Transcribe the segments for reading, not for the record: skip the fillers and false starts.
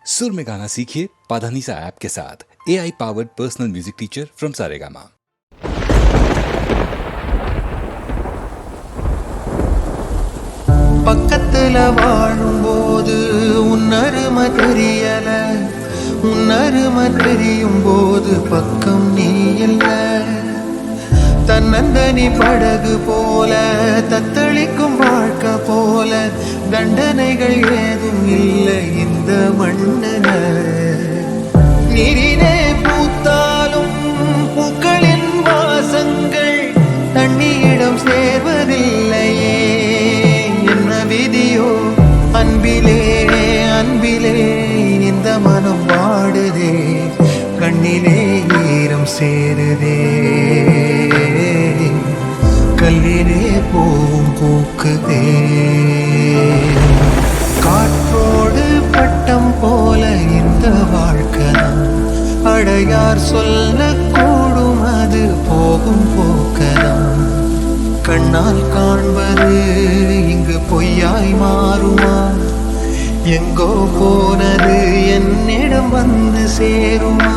सुर में गाना सीखिए पाधानीसा ऐप के साथ। AI powered personal music teacher from Saregama. பக்கத்துல வாழும்போது உன்னருமை தெரியல, உன்னருமை தெரியும் போது பக்கம் நீ இல்ல. தன்னந்தனி படகு போல தத்தளிக்கும் வாழ்க்கை போல தண்டனைகள் ஏதும் இல்லை இந்த மண்ணுல. நீரிலே பூத்தாலும் பூக்களின் வாசங்கள் தண்ணியிடம் சேர்வதில்லையே. என்ன விதியோ அன்பிலே அன்பிலே இந்த மனம் பாடுதே, கண்ணிலே ஈரம் சேருதே, கல்லிலே பூவும் பூக்குதே. காற்றோடு பட்டம் போல இந்த வாழ்க்கை அடையார் சொல்லக்கூடும், அது போகும் போக்கலாம். கண்ணால் காண்பது இங்கு பொய்யாய் மாறுமா? எங்கோ போனது என்னிடம் வந்து சேருமா?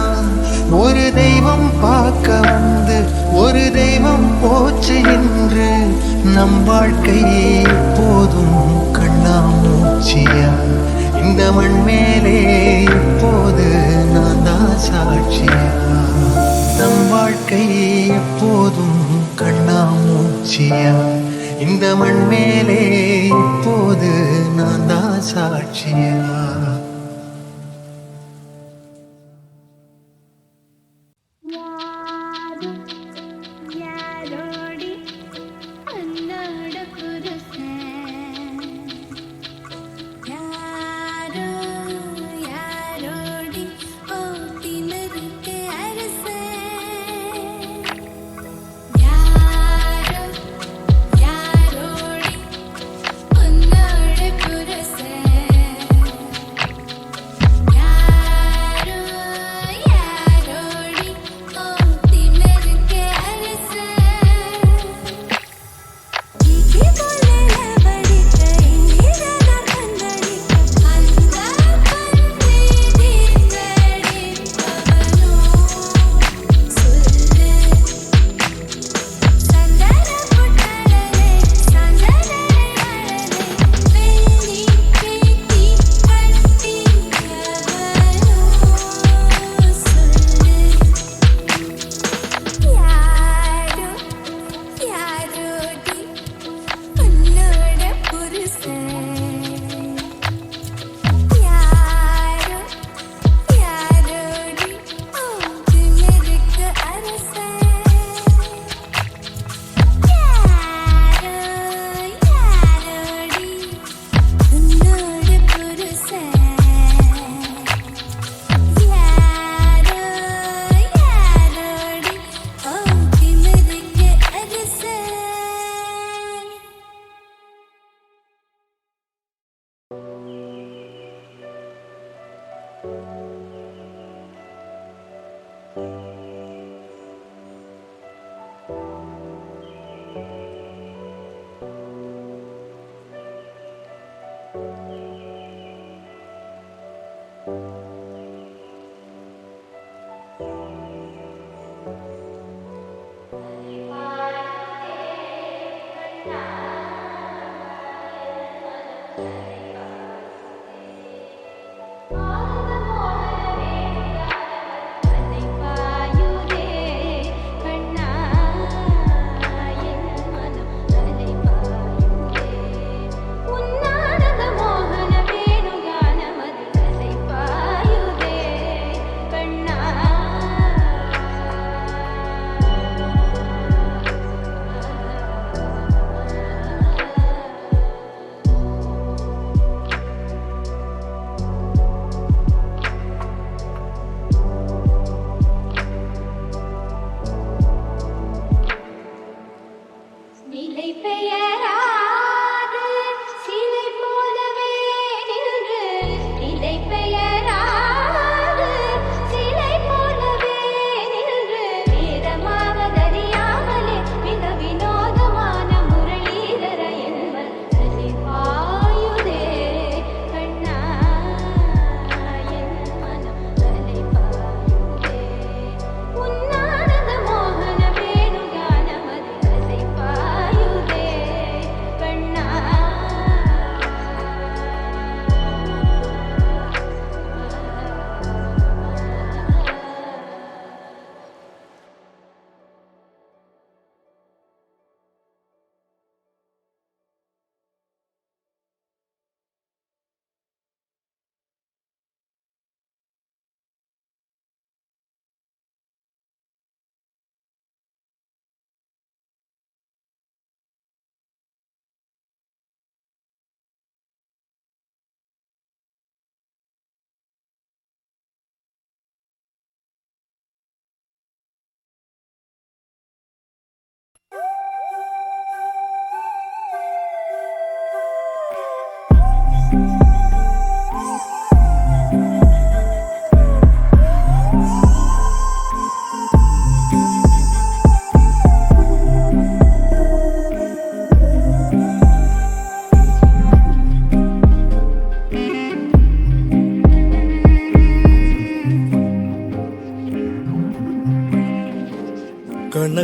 ஒரு தெய்வம் பார்க்க வந்து ஒரு தெய்வம் போச்சு என்று நம் வாழ்க்கை எப்போதும் கண்ணாமூச்சியா? இந்த மண் மேலே இப்போது நான் தான் சாட்சியா? நம் வாழ்க்கை எப்போதும் கண்ணாமூச்சியா? இந்த மண் மேலே இப்போது நான் தான் சாட்சியா? All in the morning.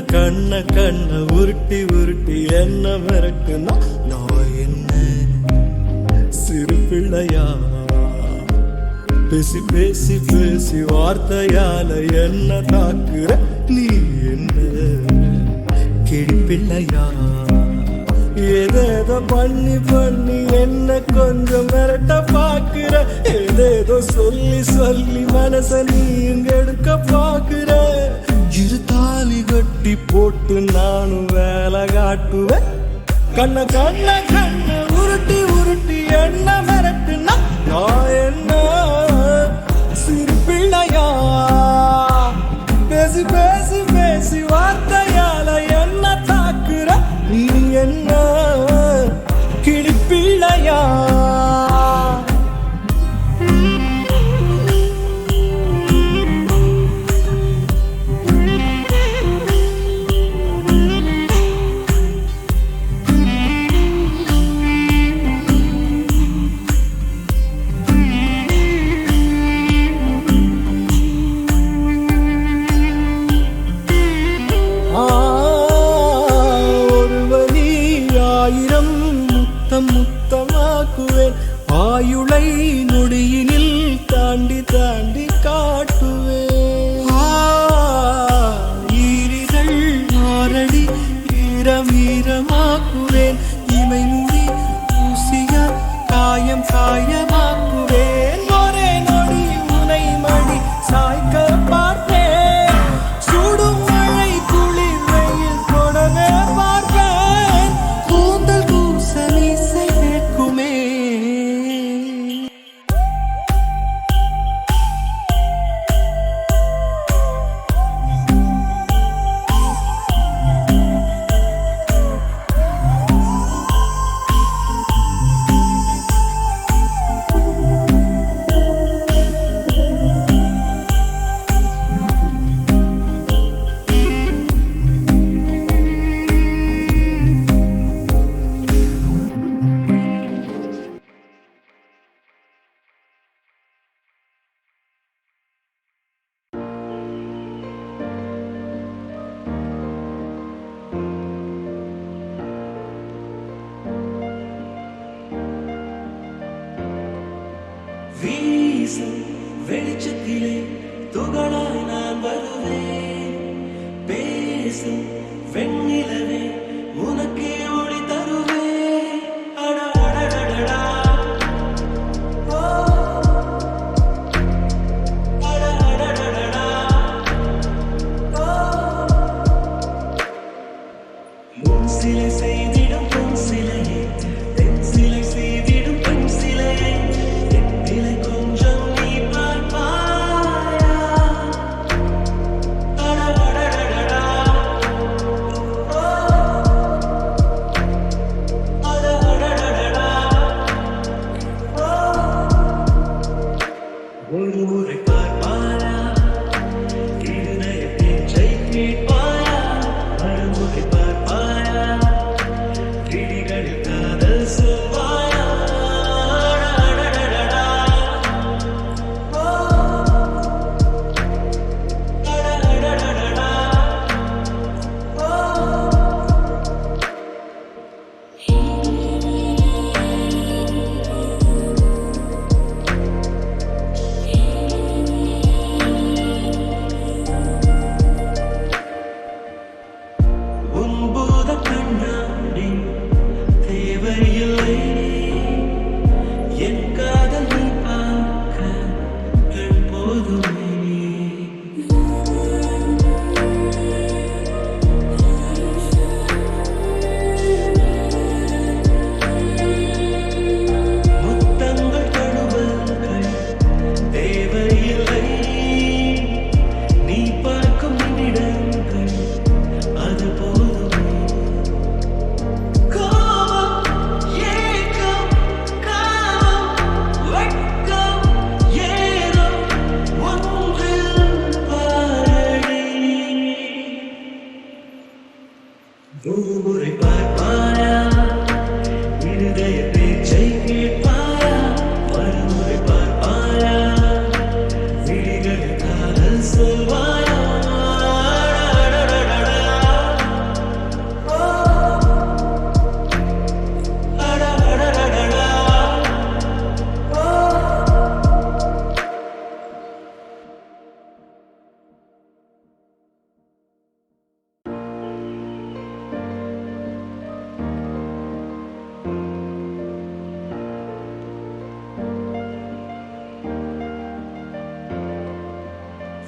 கண்ண உருட்டி உருட்டி என்ன மிரட்டுனா நான் என்ன சிறு பிள்ளையா? பேசி பேசி பேசி வார்த்தையால என்ன தாக்குற நீ என்ன கிழிப்பிள்ளையா? ஏதேதோ பண்ணி பண்ணி என்ன கொஞ்சம் மிரட்ட பாக்குற, ஏதேதோ சொல்லி சொல்லி மனச நீங்க எடுக்க பாக்குற. இரு தாலி கட்டி போட்டு நானும் வேலை காட்டுவேன். கண்ண உருட்டி உருட்டி என்ன மிரட்டுனா நான் என்ன சிறு பிள்ளையா? பேசி பேசி பேசி வார்த்தையால என்ன தாக்குற நீ என்ன கிழிப்பிள்ளையா? முத்தமாக்குவேன் ஆயுளை நொடியினில் தாண்டி தாண்டி காட்டுவேன். ஈரிகள் ஆரடி ஈரமாக்குவேன். இமை மூடி ஊசிய காயம் காயமாக்குவேன். ஒரே நொடி உனை மடி சாய்க்க பார்ப்பேன். சுடும் மழை துளி வெயில் தொடவே பார்ப்பேன். கூந்தல் கூசலி செய்வேக்குமே. வீசும் வெளிச்சத்திலே துகளாய் நான் வருவேன். பேசும் வெண்ணிலவே உனக்கே ஒளி தருவேன். அடடடடடா ஓ அடடடடடா ஓ முன் சிலை செய்திடும் பொன் சிலையே, தென் சிலை செய்திடும் பெண் சிலையே, நிலை கொஞ்சம் நீ பார்ப்பாயா? அடடடடடா ஓ அடடடடடா ஓ ஒரு முறை பார்ப்பாயா? இருதய பேச்சை கேட்பாயா? மறுமுறை பார்ப்பாயா? கிளிகளில் காதல் சொல்வாயா? அடடடடடா ஓ அடடடடடா ஓ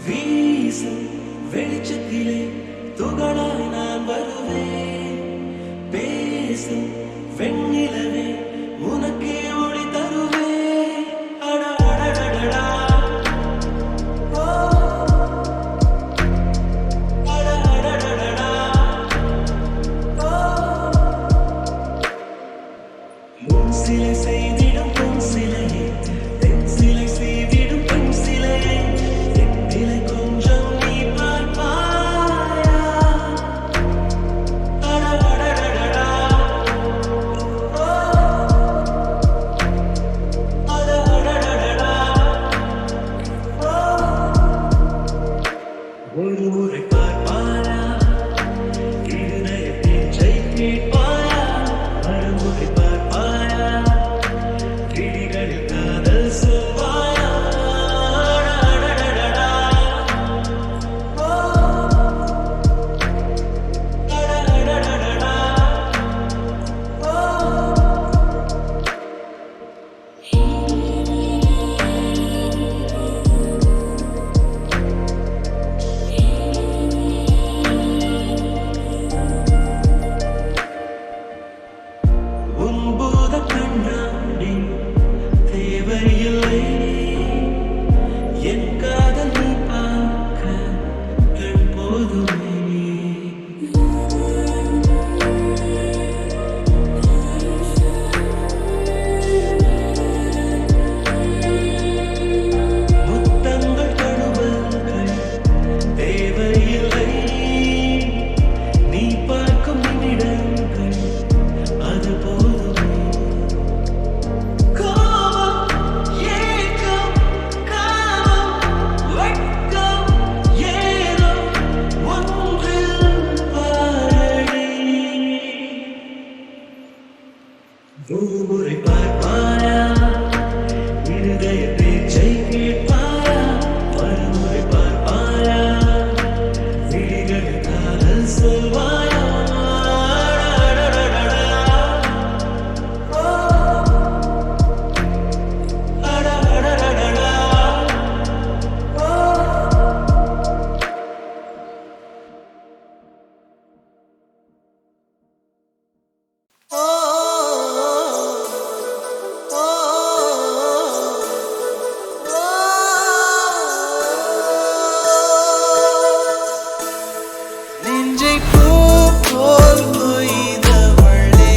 வீசும் வெளிச்சத்திலே துகளாய் நான் வருவேன். பேசும் வெண்ணிலவே உனக்கே ஒளி தருவேன். அடடடடடா ஓ அடடடடடா ஓ முன் சிலை செய்திடும் பொன் சிலையே, தென் சிலை செய்திடும் பெண் சிலையே, என் நிலை கொஞ்சம் நீ பார்ப்பாயா? அடடடடடா ஓ அடடடடடா ஓ ஒரு முறை பார்ப்பாயா? இருதய பேச்சை கேட்பாயா? மறுமுறை பார்ப்பாயா? கிளிகளில் காதல் சொல்வாயா? அடடடடடா ஓ அடடடடடா ஓ உன்போத கண்ணாடி தேவையில்லை, என் காதல் நீ பார்க்க கண் போதுமே. முத்தங்கள் தழுவல்கள் தேவையில்லை, நீ பார்க்கும் நிமிடங்கள் அது போதுமே. கோபம் ஏக்கம் காமம் வெட்கம் ஏதோ ஒன்றில் பாரடி. ஒரு முறை பார்ப்பாயா? இருதய பேச்சை கேட்பாயா? மறுமுறை பார்ப்பாயா? விழிகளில் காதல் சொல்வாயா? அடடடடடா ஓ அடடடடடா ஓ நெஞ்சை பூ போல் கொய்தவளே,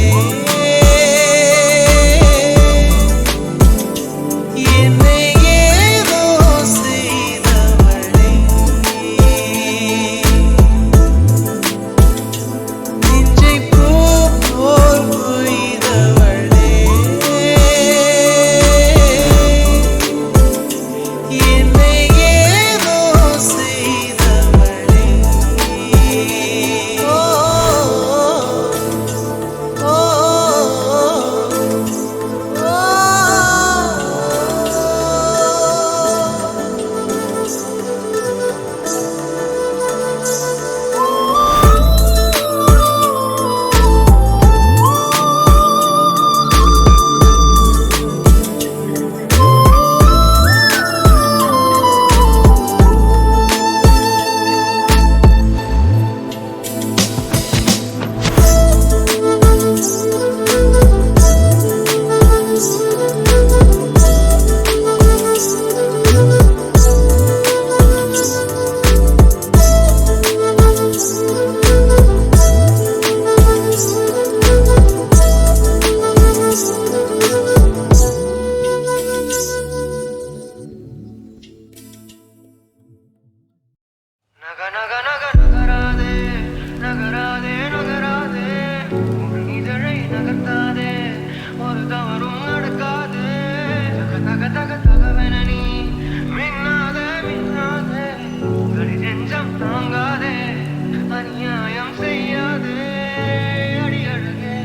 என்னை ஏதோ செய்தவளே. நெஞ்சை பூ போல் கொய்தவளே, என்னை ஏதோ செய்தவளே. ஓ ஓ நக நக நக நகராதே நகராதே நகராதே, உன் இதழை நகர்த்தாதே, ஒரு தவறும் நடக்காது. தக தக தக தகவென நீ மின்னாதே மின்னாதே, உங்கள் நெஞ்சம் தாங்காதே, அநியாயம் செய்யாதே அடி அழகே.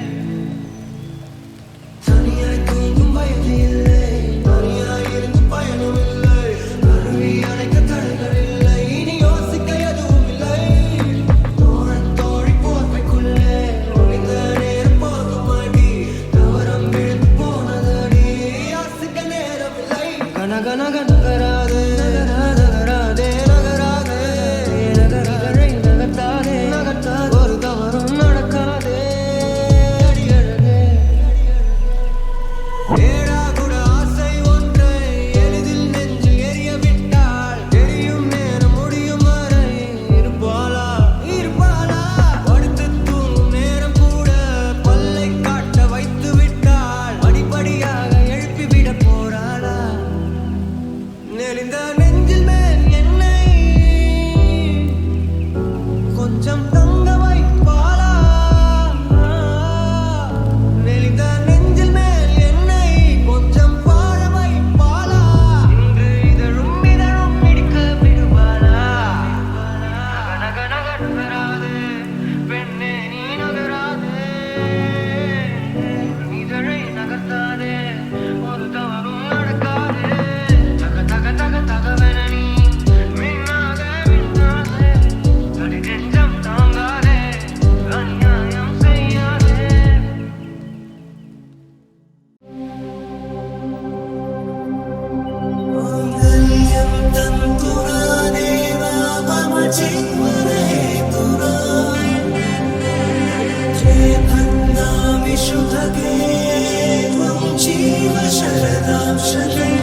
தனியாய் தூங்கும் வயது இல்லை, தனியாய் இருக்கும் பயனும் இல்லை, அருவி அணைக்க தடைகள் இல்லை, இனி யோசிக்க எதுவும் இல்லை. தோழன் தோழி போர்வைக்குள்ளே ஒளிந்த நேரம் போகும் அடி, தவறம் விழுந்து போனதடி, யாசிக்க நேரமில்லை. கனக நக நகராதே நகராதே நகராதே மெலிந்த நெஞ்சில் மேல் என்னை கொஞ்சம் தங்க வைப்பாளா மெலிந்த நெஞ்சில் மேல் என்னை கொஞ்சம் வாழ வைப்பாளா இன்று இதழும் இதழும் இடிக்க விடுவாளா நக நக நகராது பெண்ணே நீ நகராது இதழை நகர்த்தாதே ஒரு தவறும் நடக்காது தக தக தக தகவென நீ மின்னாக மின்னாதே அடி நெஞ்சம் தாங்காதே அநியாயம் செய்யாதே மாங்கல்யம் தந்துரானே மம ஜீவனே துரா ஜெயபன்னாமி சுபகே त्वं जीव शरदां शरम्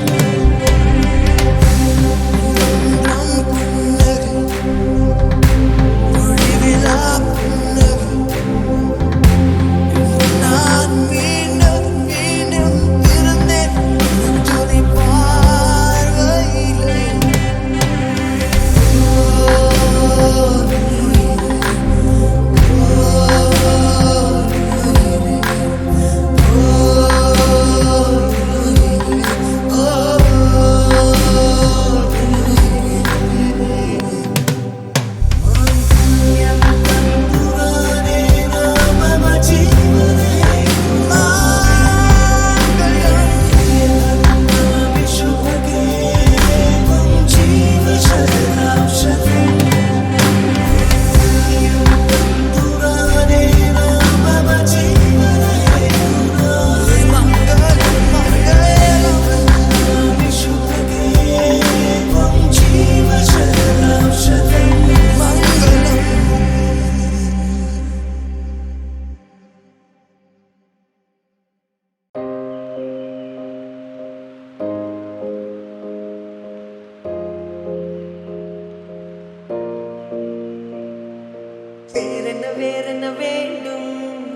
வேறென்ன வேண்டும்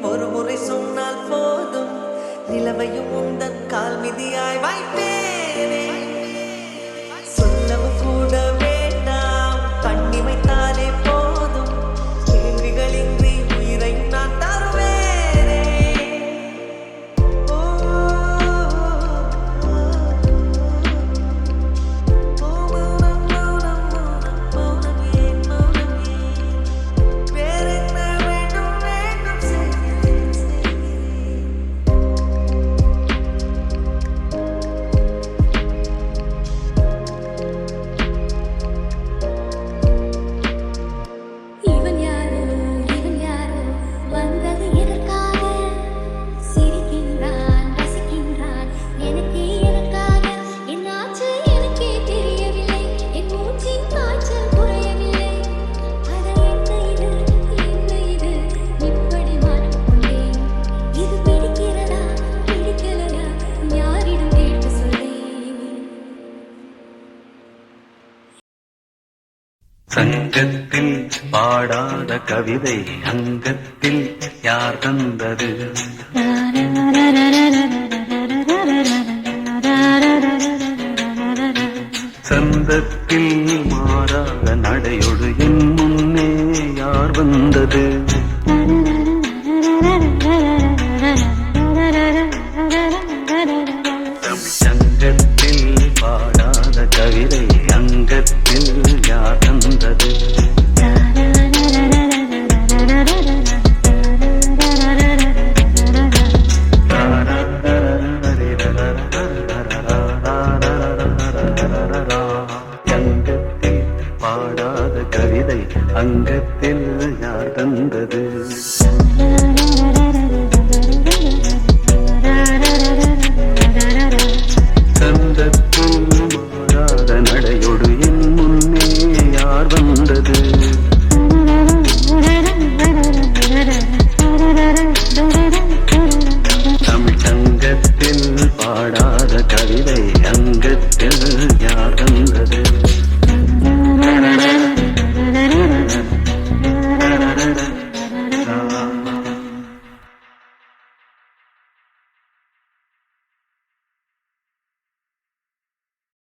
ஒரு முறை சொன்னால் போதும் நிலவையும் உந்தன் கால் மிதியாய் வைப்பேனே சொல்லவும் கூட வேண்டாம் கண்ணிமைத்தாலே போதும் கேள்விகளின்றி உயிரையும் நான் தருவேனே சங்கத்தில் பாடாத கவிதை அங்கத்தில் யார் தந்தது? சந்தத்தில் மாறாத நடையொடு என் முன்னே யார் வந்தது? சங்கத்தில் பாடாத கவிதை அங்கத்தில் யார் தந்தது? சங்கத்தில் பாடாத கவிதை அங்கத்தில் யார் தந்தது?